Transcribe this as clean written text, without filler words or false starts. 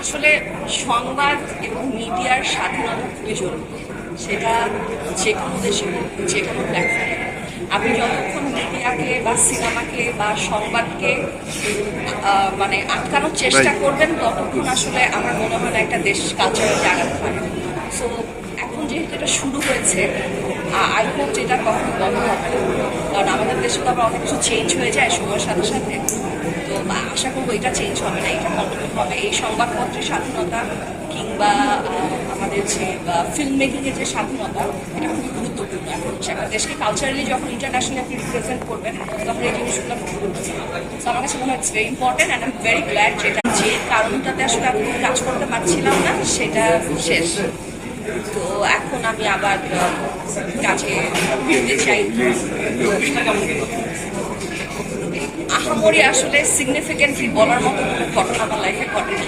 আসলে সংবাদ এবং মিডিয়ার স্বাধীনতা খুবই জরুরি। সেটা যে কোনো দেশে হোক, যে কোনো প্ল্যাটফর্মে। আপনি যতক্ষণ মিডিয়াকে বা সিনেমাকে বা সংবাদকে মানে আটকানোর চেষ্টা করবেন, ততক্ষণ আসলে আমার মনে হয় না একটা দেশ কালচারে জাগাতে পারে। সো এখন যেহেতু এটা শুরু হয়েছে, আই হোপ যেটা কখনো বন্ধ হবে না। কারণ আমাদের দেশে তো আবার অনেক কিছু চেঞ্জ হয়ে যায় সময়ের সাথে সাথে। তো আশা করবো এটা চেঞ্জ হবে না, এটা কন্টিনিউ হবে। এই সংবাদপত্রের স্বাধীনতা কিংবা আমাদের যে ফিল্ম মেকিংয়ের যে স্বাধীনতা, এটা খুবই গুরুত্বপূর্ণ। এখন হচ্ছে একটা দেশকে কালচারালি যখন ইন্টারন্যাশনালি আপনি রিপ্রেজেন্ট করবেন, তখন এই জিনিসগুলো খুব গুরুত্বপূর্ণ। তো আমার কাছে মনে হয় it's very important and I am very glad যেটা যে কারণটাতে আসলে আমি কাজ করতে পারছিলাম না সেটা শেষ। তো এখন আমি আবার কাজে ফিরতে চাই। আহামরি আসলে সিগনিফিকেন্টলি বলার মতো কোনো ঘটনা আমার লাইফে ঘটেনি।